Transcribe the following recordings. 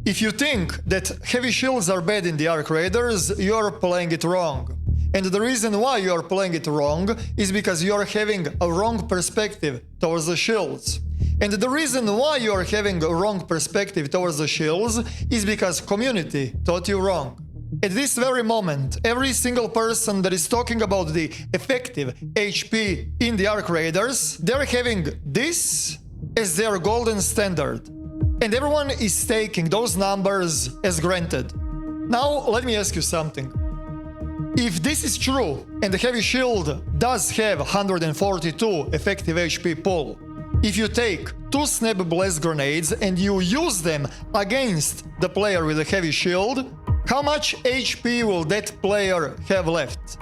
If you think that heavy shields are bad in the Arc Raiders, you're playing it wrong. And the reason why you're playing it wrong is because you're having a wrong perspective towards the shields. And the reason why you're having a wrong perspective towards the shields is because community taught you wrong. At this very moment, every single person that is talking about the effective HP in the Arc Raiders, they're having this as their golden standard. And everyone is taking those numbers as granted. Now, let me ask you something. If this is true, and the Heavy Shield does have 142 effective HP pull, if you take 2 Snap Blast Grenades and you use them against the player with a Heavy Shield, how much HP will that player have left?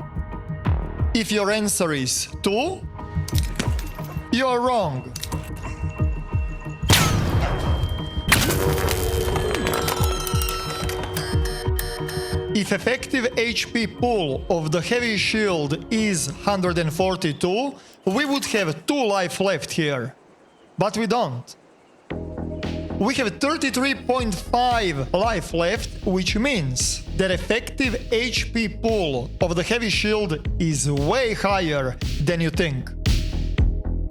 If your answer is 2, you are wrong. If effective HP pull of the Heavy Shield is 142, we would have 2 life left here. But we don't. We have 33.5 life left, which means that effective HP pull of the Heavy Shield is way higher than you think.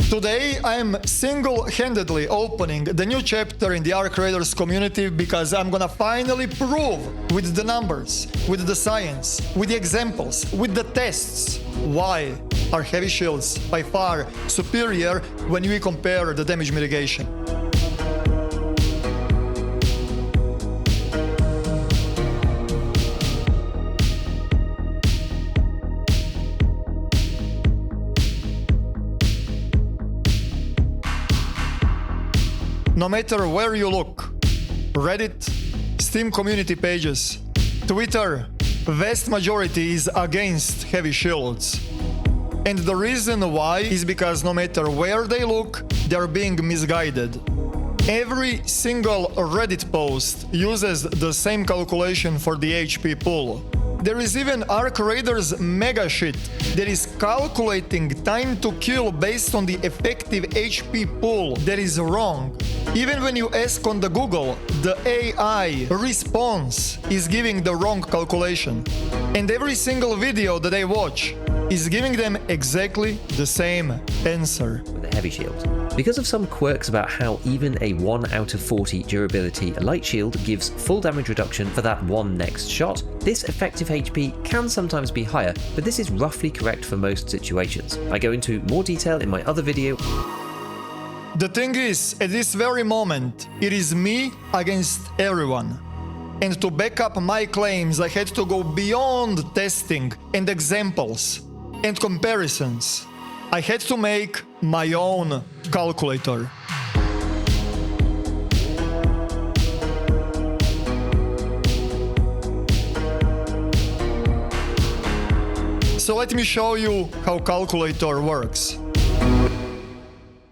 Today, I am single-handedly opening the new chapter in the Arc Raiders community because I'm gonna finally prove with the numbers, with the science, with the examples, with the tests, why are Heavy Shields by far superior when we compare the damage mitigation. No matter where you look, Reddit, Steam community pages, Twitter, vast majority is against Heavy Shields. And the reason why is because no matter where they look, they're being misguided. Every single Reddit post uses the same calculation for the HP pull. There is even Arc Raiders mega shit that is calculating time to kill based on the effective HP pull that is wrong. Even when you ask on the Google, the AI response is giving the wrong calculation. And every single video that they watch is giving them exactly the same answer. With a Heavy Shield. Because of some quirks about how even a 1 out of 40 durability Light Shield gives full damage reduction for that one next shot, this effective HP can sometimes be higher, but this is roughly correct for most situations. I go into more detail in my other video. The thing is, at this very moment, it is me against everyone. And to back up my claims, I had to go beyond testing and examples and comparisons. I had to make my own calculator. So let me show you how calculator works.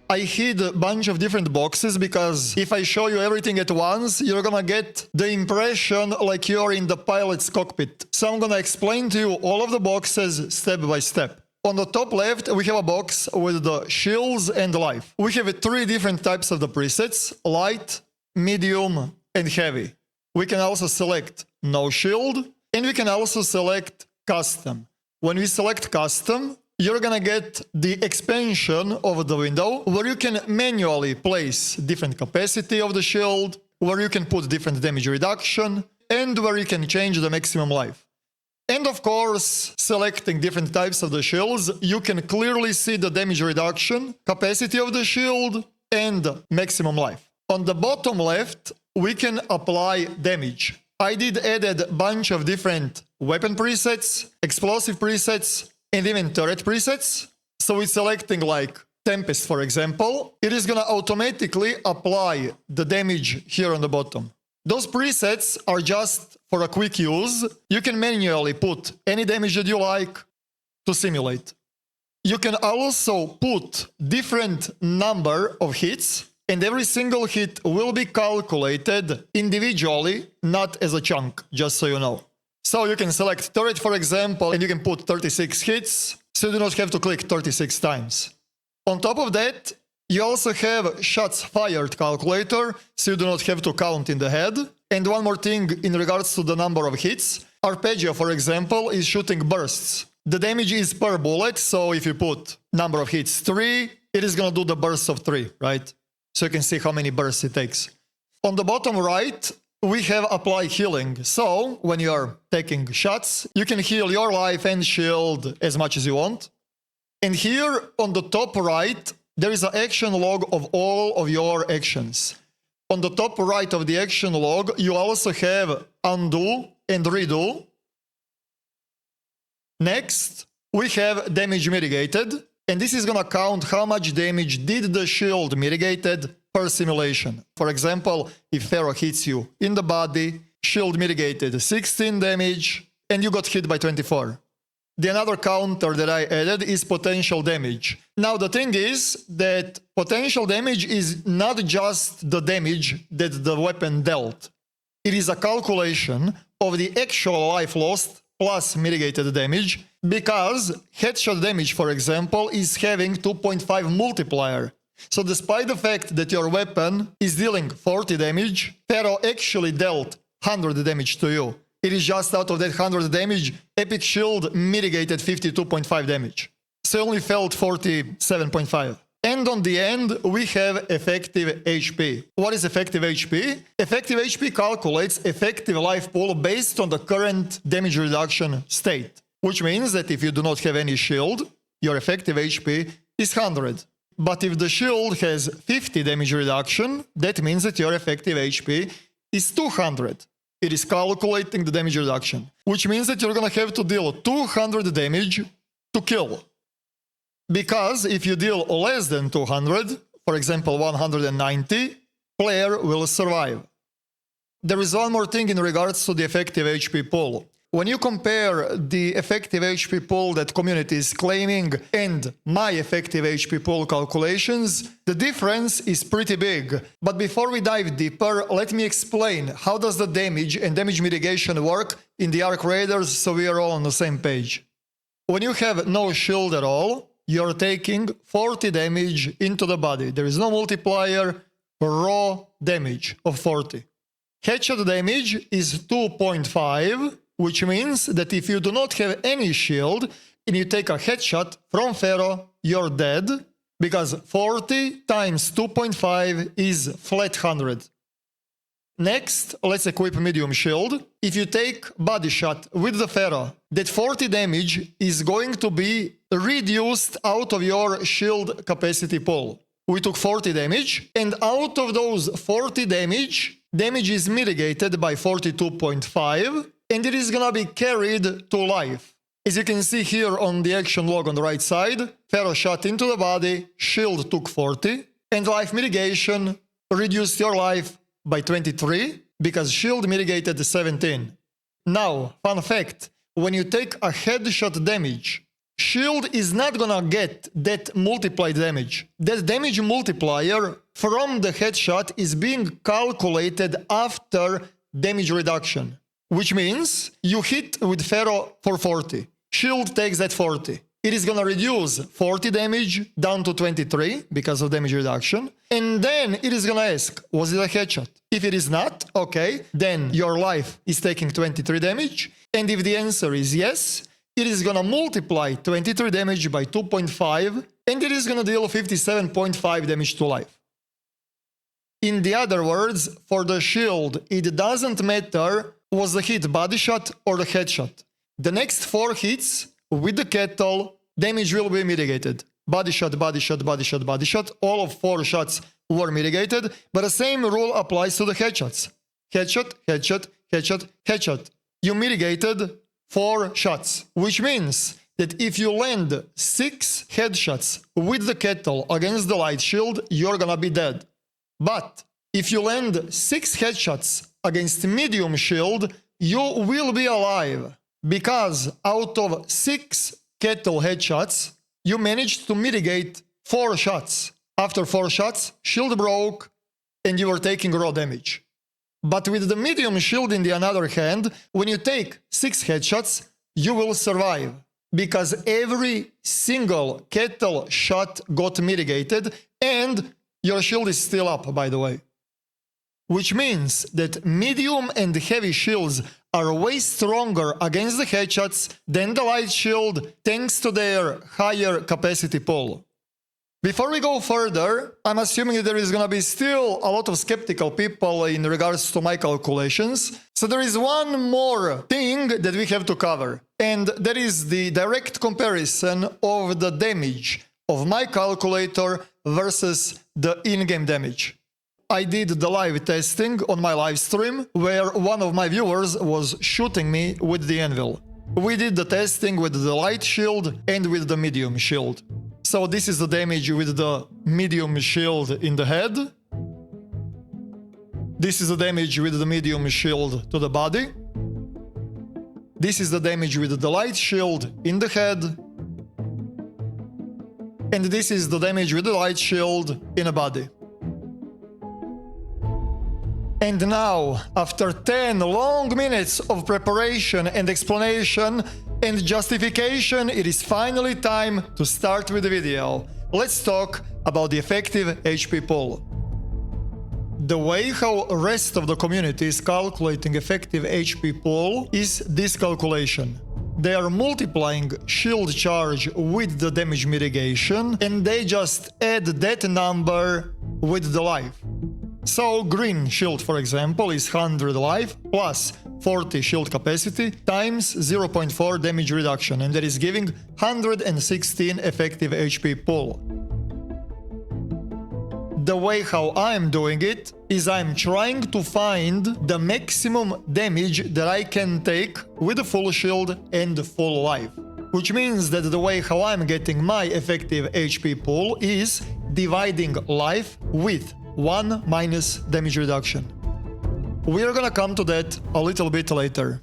I hid a bunch of different boxes because if I show you everything at once, you're gonna get the impression like you're in the pilot's cockpit. So I'm gonna explain to you all of the boxes step by step. On the top left, we have a box with the shields and life. We have 3 different types of the presets: light, medium, and heavy. We can also select no shield, and we can also select custom. When we select custom, you're gonna get the expansion of the window where you can manually place different capacity of the shield, where you can put different damage reduction, and where you can change the maximum life. And of course, selecting different types of the shields, you can clearly see the damage reduction, capacity of the shield, and maximum life. On the bottom left, we can apply damage. I did added a bunch of different weapon presets, explosive presets, and even turret presets. So it's selecting like Tempest, for example. It is gonna automatically apply the damage here on the bottom. Those presets are just for a quick use. You can manually put any damage that you like to simulate. You can also put different number of hits, and every single hit will be calculated individually, not as a chunk, just so you know. So you can select turret, for example, and you can put 36 hits, so you do not have to click 36 times. On top of that, you also have shots fired calculator, so you do not have to count in the head. And one more thing in regards to the number of hits. Arpeggio, for example, is shooting bursts. The damage is per bullet, so if you put number of hits 3, it is going to do the bursts of 3, right? So you can see how many bursts it takes. On the bottom right, we have apply healing. So when you are taking shots, you can heal your life and shield as much as you want. And here on the top right, there is an action log of all of your actions. On the top right of the action log, you also have undo and redo. Next, we have damage mitigated, and this is going to count how much damage did the shield mitigated per simulation. For example, if Pharaoh hits you in the body, shield mitigated 16 damage, and you got hit by 24. The another counter that I added is potential damage. Now the thing is that potential damage is not just the damage that the weapon dealt. It is a calculation of the actual life lost plus mitigated damage, because headshot damage, for example, is having 2.5 multiplier. So despite the fact that your weapon is dealing 40 damage, Pharaoh actually dealt 100 damage to you. It is just out of that 100 damage, Epic Shield mitigated 52.5 damage. So you only felt 47.5. And on the end, we have effective HP. What is effective HP? Effective HP calculates effective life pool based on the current damage reduction state, which means that if you do not have any shield, your effective HP is 100. But if the shield has 50 damage reduction, that means that your effective HP is 200. It is calculating the damage reduction, which means that you're going to have to deal 200 damage to kill. Because if you deal less than 200, for example 190, player will survive. There is one more thing in regards to the effective HP pool. When you compare the effective HP pool that community is claiming and my effective HP pool calculations, the difference is pretty big. But before we dive deeper, let me explain how does the damage and damage mitigation work in the Arc Raiders so we are all on the same page. When you have no shield at all, you're taking 40 damage into the body. There is no multiplier, raw damage of 40. Headshot damage is 2.5, which means that if you do not have any shield and you take a headshot from Pharaoh, you're dead, because 40 times 2.5 is flat 100. Next, let's equip medium shield. If you take body shot with the Pharaoh, that 40 damage is going to be reduced out of your shield capacity pool. We took 40 damage, and out of those 40 damage is mitigated by 42.5, and it is gonna be carried to life. As you can see here on the action log on the right side, Pharaoh shot into the body, shield took 40, and life mitigation reduced your life by 23, because shield mitigated 17. Now, fun fact, when you take a headshot damage, shield is not gonna get that multiplied damage. That damage multiplier from the headshot is being calculated after damage reduction, which means you hit with Pharaoh for 40. Shield takes that 40. It is gonna reduce 40 damage down to 23 because of damage reduction. And then it is gonna ask, was it a headshot? If it is not, okay, then your life is taking 23 damage. And if the answer is yes, it is gonna multiply 23 damage by 2.5, and it is gonna deal 57.5 damage to life. In the other words, for the shield, it doesn't matter was the hit body shot or the headshot. The next 4 hits with the kettle, damage will be mitigated. Body shot, body shot, body shot, body shot. All of 4 shots were mitigated, but the same rule applies to the headshots. Headshot, headshot, headshot, headshot. You mitigated 4 shots, which means that if you land 6 headshots with the kettle against the light shield, you're gonna be dead. But if you land 6 headshots against medium shield, you will be alive. Because out of 6 kettle headshots, you managed to mitigate 4 shots. After 4 shots, shield broke and you were taking raw damage. But with the medium shield in the other hand, when you take 6 headshots, you will survive. Because every single kettle shot got mitigated and your shield is still up, by the way. which means that medium and heavy shields are way stronger against the headshots than the light shield thanks to their higher capacity pool. Before we go further, I'm assuming that there is gonna be still a lot of skeptical people in regards to my calculations, so there is one more thing that we have to cover, and that is the direct comparison of the damage of my calculator versus the in-game damage. I did the live testing on my live stream, where one of my viewers was shooting me with the anvil. We did the testing with the light shield and with the medium shield. So this is the damage with the medium shield in the head. This is the damage with the medium shield to the body. This is the damage with the light shield in the head. And this is the damage with the light shield in the body. And now, after 10 long minutes of preparation and explanation and justification, it is finally time to start with the video. Let's talk about the effective HP pool. The way how rest of the community is calculating effective HP pool is this calculation. They are multiplying shield charge with the damage mitigation, and they just add that number with the life. So green shield, for example, is 100 life plus 40 shield capacity times 0.4 damage reduction, and that is giving 116 effective HP pool. The way how I'm doing it is I'm trying to find the maximum damage that I can take with the full shield and full life. Which means that the way how I'm getting my effective HP pool is dividing life with 1 minus damage reduction. We are gonna come to that a little bit later.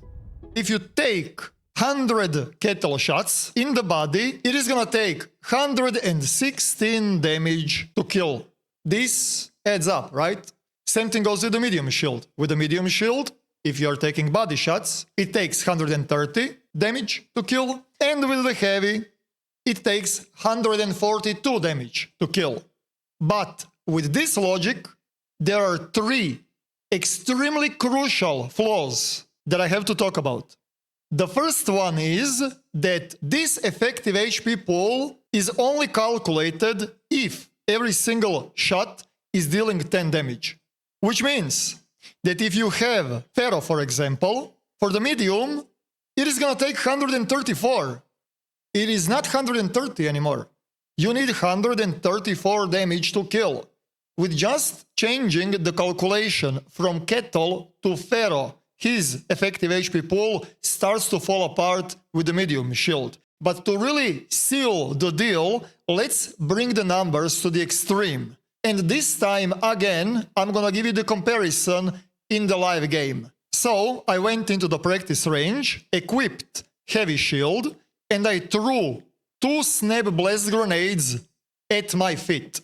If you take 100 kettle shots in the body, it is gonna take 116 damage to kill. This adds up, right? Same thing goes with the medium shield. With the medium shield, if you are taking body shots, it takes 130 damage to kill, and with the heavy, it takes 142 damage to kill. But with this logic, there are 3 extremely crucial flaws that I have to talk about. The first one is that this effective HP pool is only calculated if every single shot is dealing 10 damage. Which means that if you have Pharaoh, for example, for the medium, it is gonna take 134. It is not 130 anymore. You need 134 damage to kill. With just changing the calculation from kettle to Pharaoh, his effective HP pool starts to fall apart with the medium shield. But to really seal the deal, let's bring the numbers to the extreme. And this time, again, I'm gonna give you the comparison in the live game. So I went into the practice range, equipped heavy shield, and I threw 2 snap blast grenades at my feet.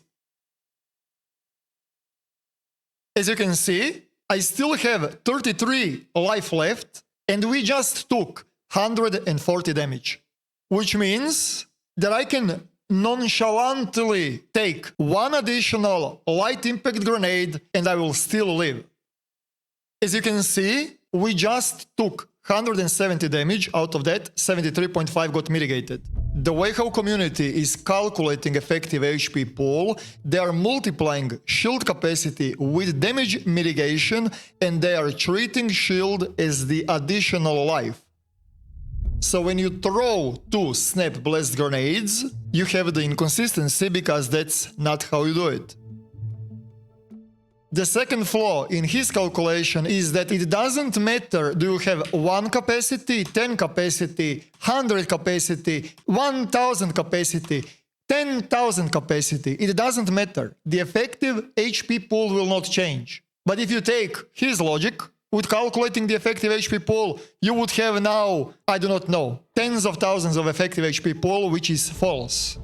As you can see, I still have 33 life left, and we just took 140 damage. Which means that I can nonchalantly take 1 additional light impact grenade and I will still live. As you can see, we just took 170 damage. Out of that, 73.5 got mitigated. The way how community is calculating effective HP pool, they are multiplying shield capacity with damage mitigation, and they are treating shield as the additional life. So when you throw 2 snap blast grenades, you have the inconsistency because that's not how you do it. The second flaw in his calculation is that it doesn't matter do you have 1 capacity, 10 capacity, 100 capacity, 1000 capacity, 10,000 capacity. It doesn't matter. The effective HP pool will not change. But if you take his logic, with calculating the effective HP pool, you would have now, I do not know, tens of thousands of effective HP pool, which is false.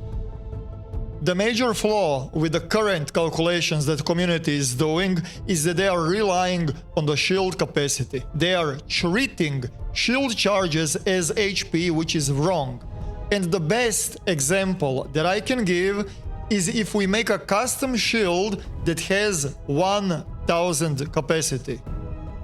The major flaw with the current calculations that the community is doing is that they are relying on the shield capacity. They are treating shield charges as HP, which is wrong. And the best example that I can give is if we make a custom shield that has 1000 capacity.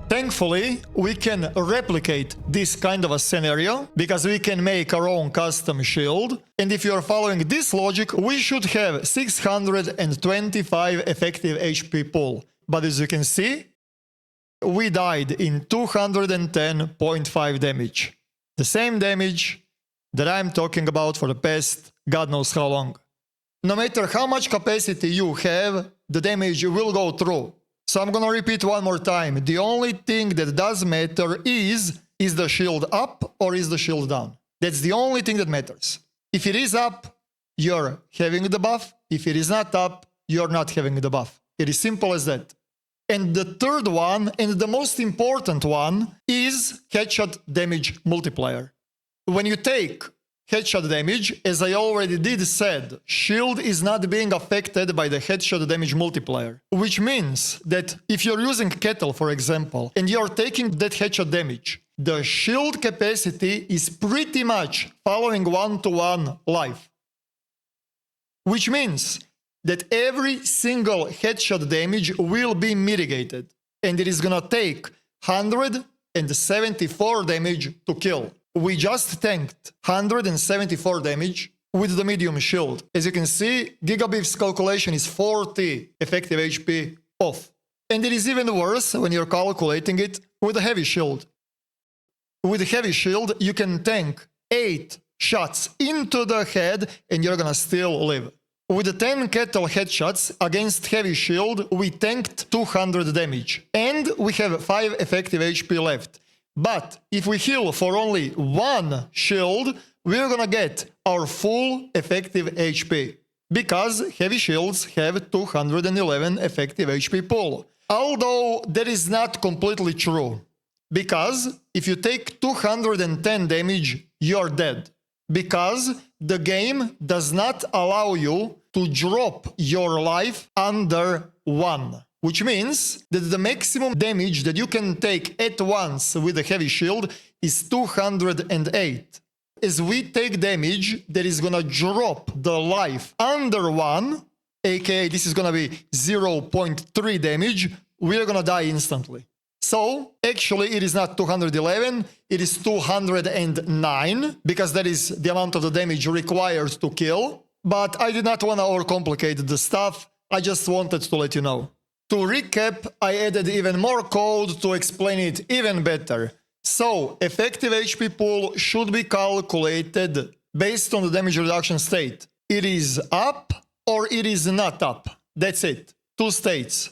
Thankfully, we can replicate this kind of a scenario because we can make our own custom shield. And if you are following this logic, we should have 625 effective HP pool. But as you can see, we died in 210.5 damage. The same damage that I'm talking about for the past God knows how long. No matter how much capacity you have, the damage will go through. So I'm gonna repeat one more time. The only thing that does matter is the shield up or is the shield down? That's the only thing that matters. If it is up, you're having the buff. If it is not up, you're not having the buff. It is simple as that. And the third one, and the most important one, is headshot damage multiplier. When you take headshot damage, as I already did said, shield is not being affected by the headshot damage multiplier. Which means that if you're using Kettle, for example, and you're taking that headshot damage, the shield capacity is pretty much following 1-to-1 life. Which means that every single headshot damage will be mitigated, and it is gonna take 174 damage to kill. We just tanked 174 damage with the medium shield. As you can see, Gigabeef's calculation is 40 effective HP off. And it is even worse when you're calculating it with a heavy shield. With a heavy shield, you can tank 8 shots into the head and you're gonna still live. With the 10 Kettle headshots against heavy shield, we tanked 200 damage. And we have 5 effective HP left. But if we heal for only 1 shield, we're gonna get our full effective HP. Because heavy shields have 211 effective HP pool. Although that is not completely true. Because if you take 210 damage, you're dead. Because the game does not allow you to drop your life under 1. Which means that the maximum damage that you can take at once with a heavy shield is 208. As we take damage that is gonna drop the life under 1, aka this is gonna be 0.3 damage, we are gonna die instantly. So, actually it is not 211, it is 209, because that is the amount of the damage required to kill. But I did not wanna overcomplicate the stuff, I just wanted to let you know. To recap, I added even more code to explain it even better. So, effective HP pool should be calculated based on the damage reduction state. It is up or it is not up. That's it. 2 states.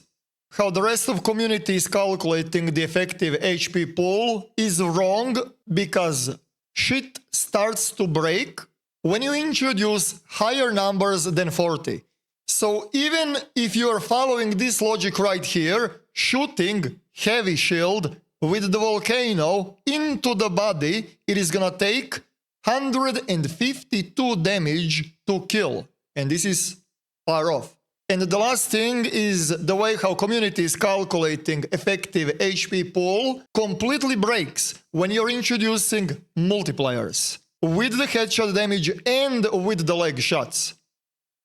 How the rest of community is calculating the effective HP pool is wrong because shit starts to break when you introduce higher numbers than 40. So even if you are following this logic right here, shooting heavy shield with the volcano into the body, it is gonna take 152 damage to kill. And this is far off. And the last thing is the way how community is calculating effective HP pool completely breaks when you're introducing multipliers with the headshot damage and with the leg shots.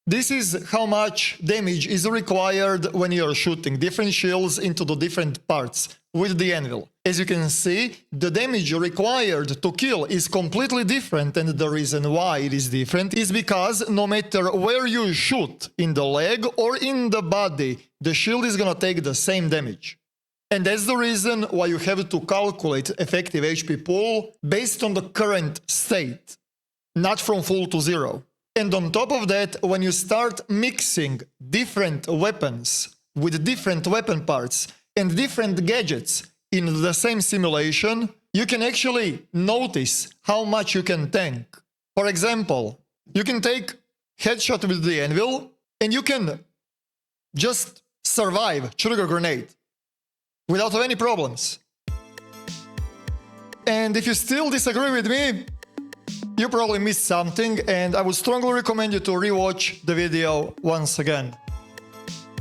This is how much damage is required when you're shooting different shields into the different parts with the anvil. As you can see, the damage required to kill is completely different, and the reason why it is different is because no matter where you shoot, in the leg or in the body, the shield is gonna take the same damage. And that's the reason why you have to calculate effective HP pool based on the current state, not from full to 0. And on top of that, when you start mixing different weapons with different weapon parts and different gadgets in the same simulation, you can actually notice how much you can tank. For example, you can take headshot with the anvil and you can just survive trigger grenade without any problems. And if you still disagree with me, you probably missed something, and I would strongly recommend you to rewatch the video once again.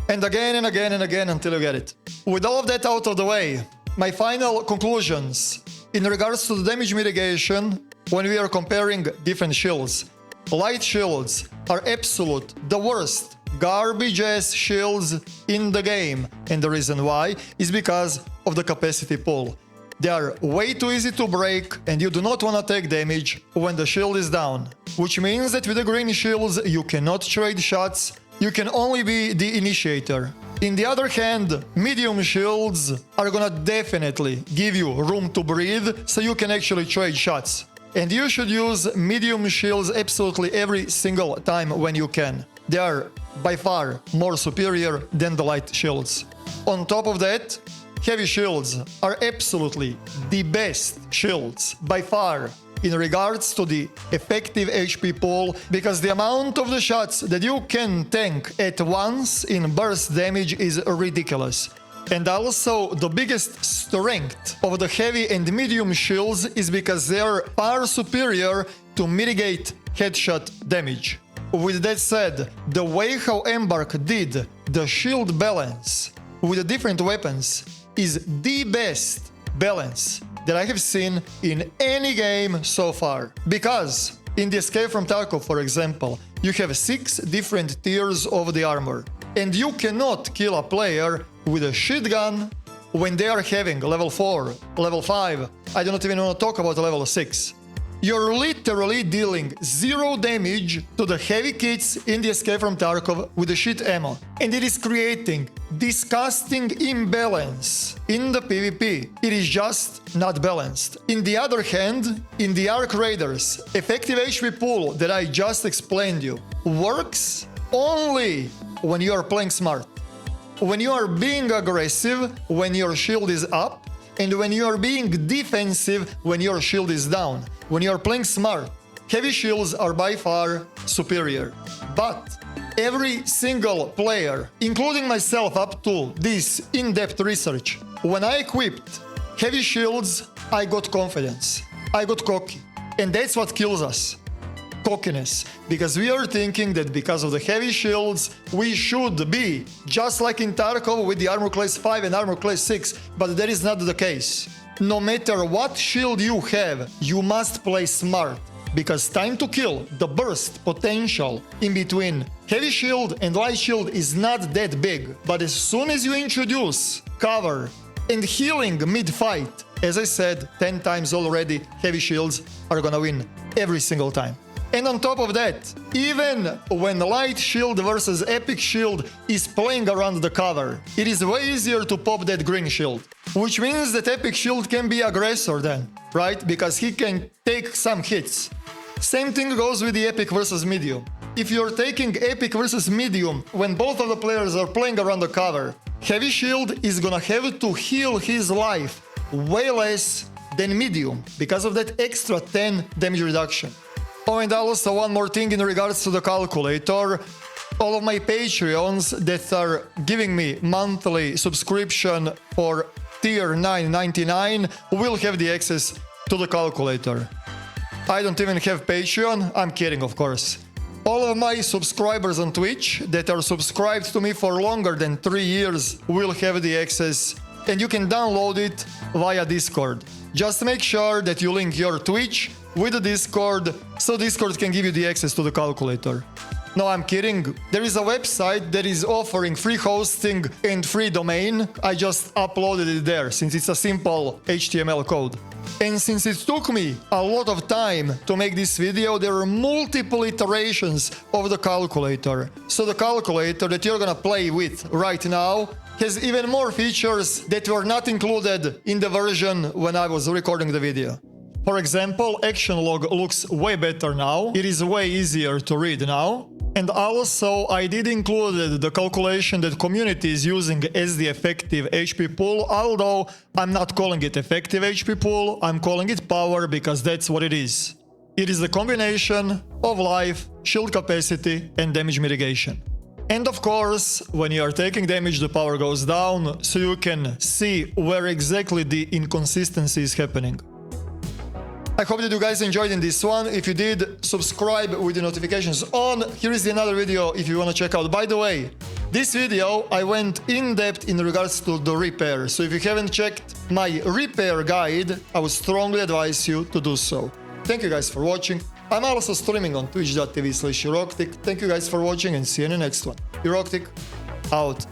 And again and again and again until you get it. With all of that out of the way, my final conclusions in regards to the damage mitigation when we are comparing different shields. Light shields are absolute, the worst, garbage-ass shields in the game. And the reason why is because of the capacity pool. They are way too easy to break, and you do not want to take damage when the shield is down. Which means that with the green shields, you cannot trade shots, you can only be the initiator. In the other hand, medium shields are gonna definitely give you room to breathe, so you can actually trade shots. And you should use medium shields absolutely every single time when you can. They are by far more superior than the light shields. On top of that, heavy shields are absolutely the best shields by far in regards to the effective HP pool, because the amount of the shots that you can tank at once in burst damage is ridiculous. And also, the biggest strength of the heavy and medium shields is because they are far superior to mitigate headshot damage. With that said, the way how Embark did the shield balance with the different weapons is the best balance that I have seen in any game so far. Because in the Escape from Tarkov, for example, you have 6 different tiers of the armor, and you cannot kill a player with a shotgun when they are having level 4, level 5, I do not even want to talk about level 6. You're literally dealing 0 damage to the heavy kits in the Escape from Tarkov with the shit ammo. And it is creating disgusting imbalance in the PvP. It is just not balanced. In the other hand, in the Arc Raiders, effective HP pool that I just explained you works only when you are playing smart. When you are being aggressive, when your shield is up, and when you are being defensive, when your shield is down. When you are playing smart, heavy shields are by far superior. But every single player, including myself up to this in-depth research, when I equipped heavy shields, I got confidence. I got cocky. And that's what kills us. Cockiness. Because we are thinking that because of the heavy shields, we should be just like in Tarkov with the armor class 5 and armor class 6, but that is not the case. No matter what shield you have, you must play smart, because time to kill, the burst potential in between heavy shield and light shield is not that big. But as soon as you introduce cover and healing mid-fight, as I said 10 times already, heavy shields are gonna win every single time. And on top of that, even when light shield versus epic shield is playing around the cover, it is way easier to pop that green shield. Which means that epic shield can be aggressor then, right? Because he can take some hits. Same thing goes with the epic versus medium. If you're taking epic versus medium when both of the players are playing around the cover, heavy shield is gonna have to heal his life way less than medium because of that extra 10 damage reduction. Oh, and also one more thing in regards to the calculator. All of my Patreons that are giving me monthly subscription for tier 9.99 will have the access to the calculator. I don't even have Patreon, I'm kidding of course. All of my subscribers on Twitch that are subscribed to me for longer than 3 years will have the access, and you can download it via Discord. Just make sure that you link your Twitch with the Discord, so Discord can give you the access to the calculator. No, I'm kidding. There is a website that is offering free hosting and free domain. I just uploaded it there since it's a simple HTML code. And since it took me a lot of time to make this video, there are multiple iterations of the calculator. So the calculator that you're gonna play with right now has even more features that were not included in the version when I was recording the video. For example, action log looks way better now. It is way easier to read now. And also, I did include the calculation that community is using as the effective HP pool, although I'm not calling it effective HP pool, I'm calling it power because that's what it is. It is the combination of life, shield capacity, and damage mitigation. And of course, when you are taking damage, the power goes down, so you can see where exactly the inconsistency is happening. I hope that you guys enjoyed in this one. If you did, subscribe with the notifications on. Here is another video if you want to check out. By the way, this video I went in depth in regards to the repair. So if you haven't checked my repair guide, I would strongly advise you to do so. Thank you guys for watching. I'm also streaming on twitch.tv/Euroctic. Thank you guys for watching and see you in the next one. Euroctic, out.